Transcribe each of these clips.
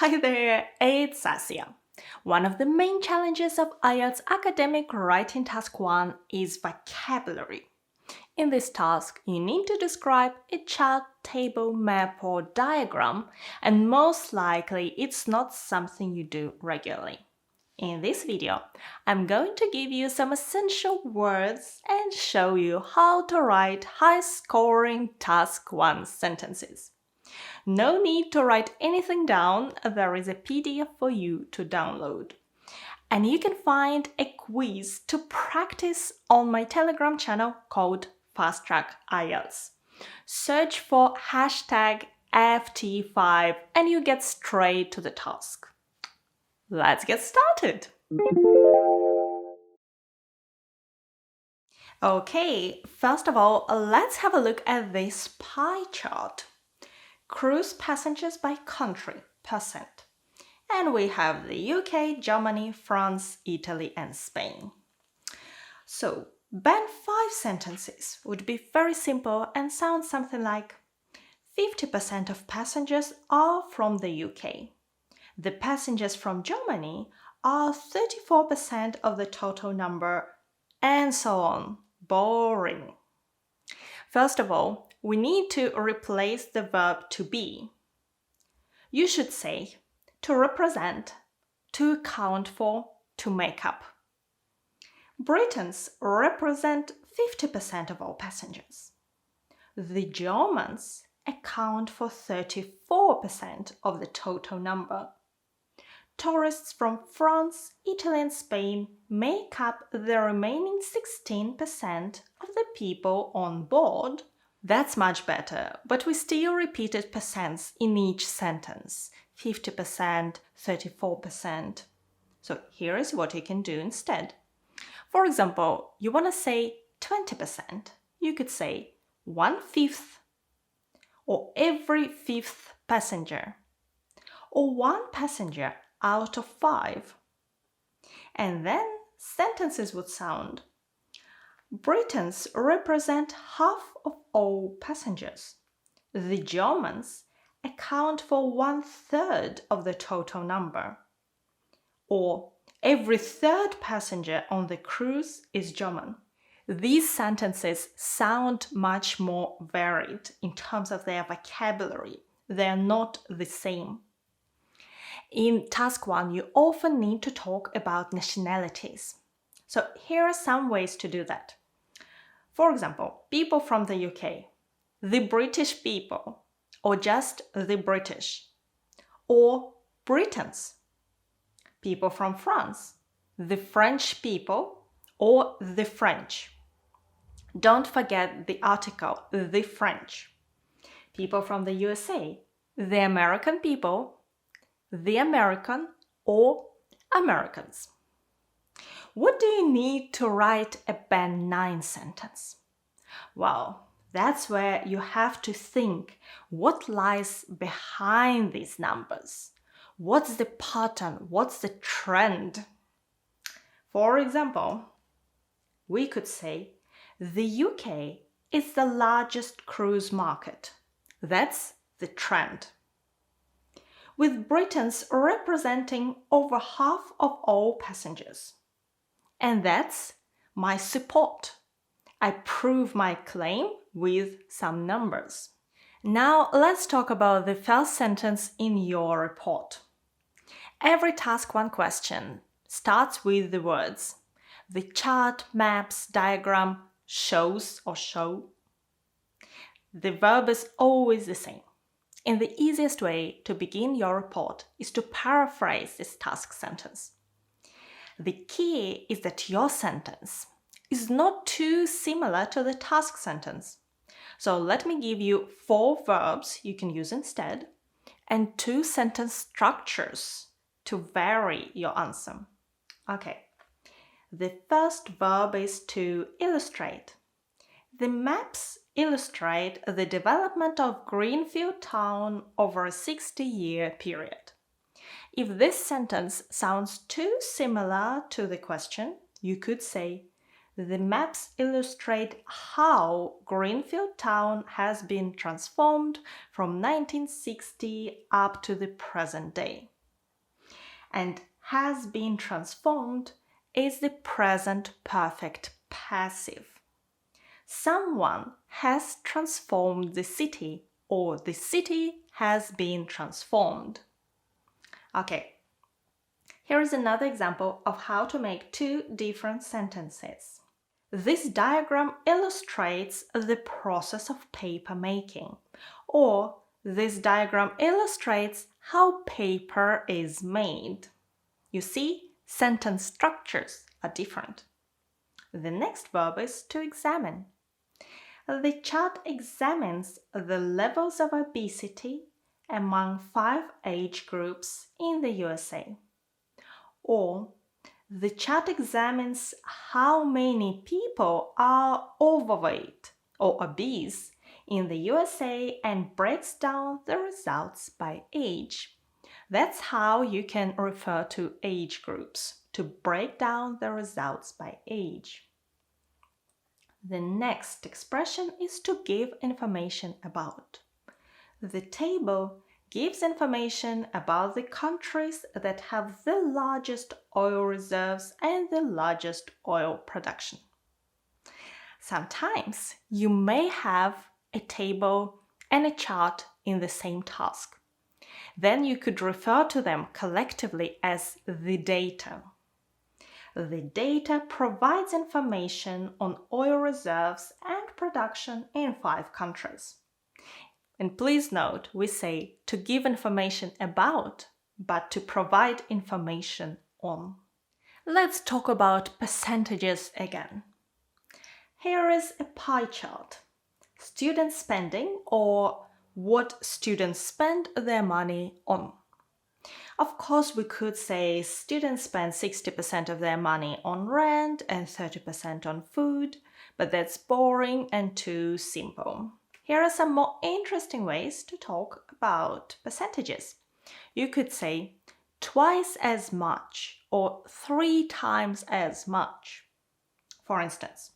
Hi there, it's Sasia. One of the main challenges of IELTS academic writing task 1 is vocabulary. In this task, you need to describe a chart, table, map, or diagram, and most likely it's not something you do regularly. In this video, I'm going to give you some essential words and show you how to write high-scoring task 1 sentences. No need to write anything down, there is a PDF for you to download. And you can find a quiz to practice on my Telegram channel called Fast Track IELTS. Search for hashtag FT5 and you get straight to the task. Let's get started! Okay, first of all, let's have a look at this pie chart. Cruise passengers by country, percent. And we have the UK, Germany, France, Italy, and Spain. So, band 5 sentences would be very simple and sound something like 50% of passengers are from the UK. The passengers from Germany are 34% of the total number, and so on. Boring. First of all, we need to replace the verb to be. You should say to represent, to account for, to make up. Britons represent 50% of all passengers. The Germans account for 34% of the total number. Tourists from France, Italy, and Spain make up the remaining 16% of the people on board. That's much better, but we still repeated percents in each sentence. 50%, 34%. So here is what you can do instead. For example, you want to say 20%. You could say 1/5, or every 5th passenger, or 1 passenger out of 5. And then sentences would sound: Britons represent half of all passengers. The Germans account for 1/3 of the total number. Or every 3rd passenger on the cruise is German. These sentences sound much more varied in terms of their vocabulary. They are not the same. In task 1, you often need to talk about nationalities. So here are some ways to do that. For example, people from the UK, the British people, or just the British, or Britons. People from France, the French people, or the French. Don't forget the article, the French. People from the USA, the American people, the American, or Americans. What do you need to write a band 9 sentence? Well, that's where you have to think what lies behind these numbers. What's the pattern? What's the trend? For example, we could say the UK is the largest cruise market. That's the trend. With Britons representing over half of all passengers. And that's my support. I prove my claim with some numbers. Now let's talk about the first sentence in your report. Every task 1 question starts with the words the chart, maps, diagram, shows or show. The verb is always the same. And the easiest way to begin your report is to paraphrase this task sentence. The key is that your sentence is not too similar to the task sentence. So let me give you 4 verbs you can use instead and 2 sentence structures to vary your answer. Okay, the first verb is to illustrate. The maps illustrate the development of Greenfield Town over a 60-year period. If this sentence sounds too similar to the question, you could say, The maps illustrate how Greenfield Town has been transformed from 1960 up to the present day. And has been transformed is the present perfect passive. Someone has transformed the city, or the city has been transformed. Okay, here is another example of how to make two different sentences. This diagram illustrates the process of paper making, or this diagram illustrates how paper is made. You see, sentence structures are different. The next verb is to examine. The chart examines the levels of obesity among 5 age groups in the USA. Or, the chart examines how many people are overweight or obese in the USA and breaks down the results by age. That's how you can refer to age groups, to break down the results by age. The next expression is to give information about. The table gives information about the countries that have the largest oil reserves and the largest oil production. Sometimes you may have a table and a chart in the same task. Then you could refer to them collectively as the data. The data provides information on oil reserves and production in 5 countries. And please note, we say to give information about, but to provide information on. Let's talk about percentages again. Here is a pie chart. Student spending, or what students spend their money on. Of course, we could say students spend 60% of their money on rent and 30% on food, but that's boring and too simple. Here are some more interesting ways to talk about percentages. You could say twice as much or 3 times as much. For instance,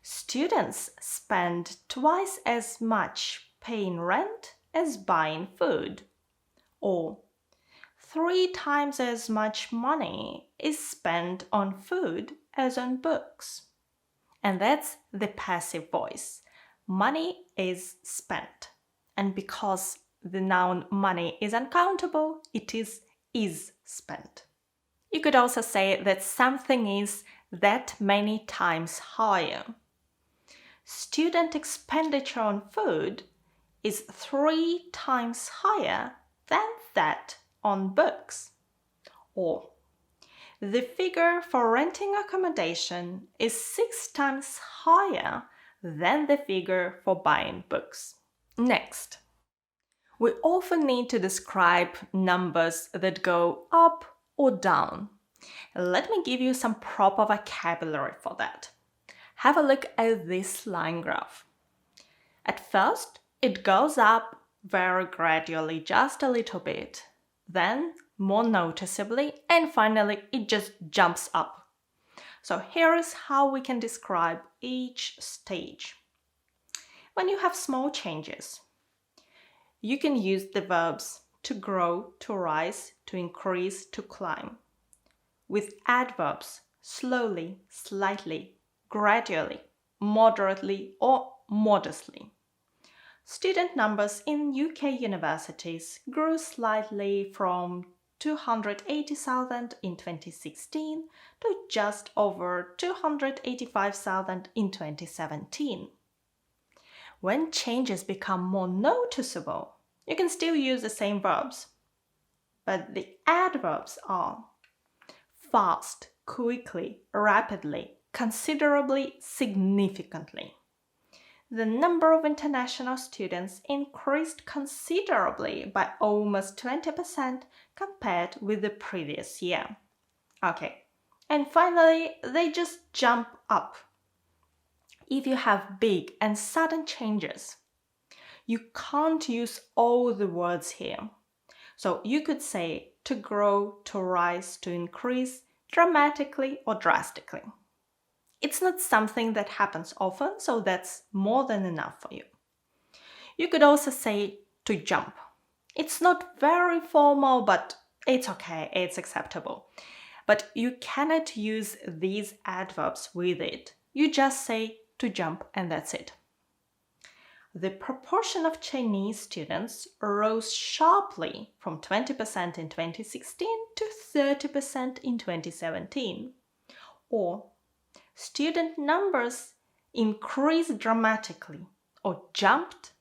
students spend twice as much paying rent as buying food. Or 3 times as much money is spent on food as on books. And that's the passive voice. Money is spent. And because the noun money is uncountable, it is spent. You could also say that something is that many times higher. Student expenditure on food is 3 times higher than that on books. Or the figure for renting accommodation is 6 times higher than the figure for buying books. Next, we often need to describe numbers that go up or down. Let me give you some proper vocabulary for that. Have a look at this line graph. At first, it goes up very gradually, just a little bit. Then, more noticeably, and finally, it just jumps up. So here is how we can describe each stage. When you have small changes, you can use the verbs to grow, to rise, to increase, to climb. With adverbs, slowly, slightly, gradually, moderately, or modestly. Student numbers in UK universities grew slightly from 280,000 in 2016 to just over 285,000 in 2017. When changes become more noticeable, you can still use the same verbs, but the adverbs are fast, quickly, rapidly, considerably, significantly. The number of international students increased considerably by almost 20% compared with the previous year. Okay, and finally, they just jump up. If you have big and sudden changes, you can't use all the words here. So you could say to grow, to rise, to increase, dramatically or drastically. It's not something that happens often, so that's more than enough for you. You could also say to jump. It's not very formal, but it's okay, it's acceptable. But you cannot use these adverbs with it. You just say to jump and that's it. The proportion of Chinese students rose sharply from 20% in 2016 to 30% in 2017. Or student numbers increased dramatically or jumped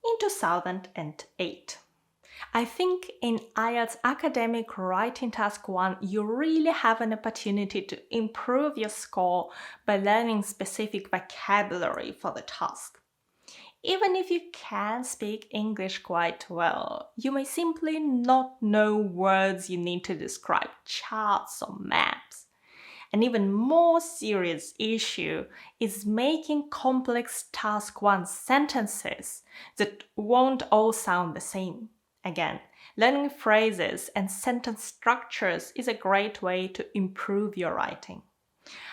in 2008. I think in IELTS Academic Writing Task 1, you really have an opportunity to improve your score by learning specific vocabulary for the task. Even if you can speak English quite well, you may simply not know words you need to describe charts or maps. An even more serious issue is making complex Task 1 sentences that won't all sound the same. Again, learning phrases and sentence structures is a great way to improve your writing.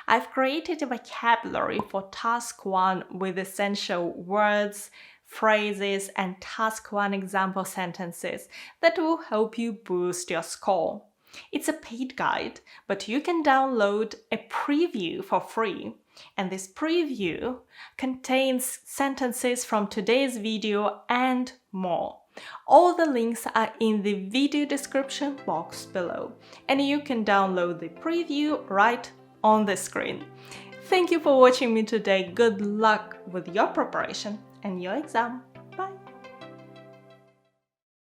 I've created a vocabulary for Task 1 with essential words, phrases, and Task 1 example sentences that will help you boost your score. It's a paid guide, but you can download a preview for free. And this preview contains sentences from today's video and more. All the links are in the video description box below, and you can download the preview right on the screen. Thank you for watching me today. Good luck with your preparation and your exam.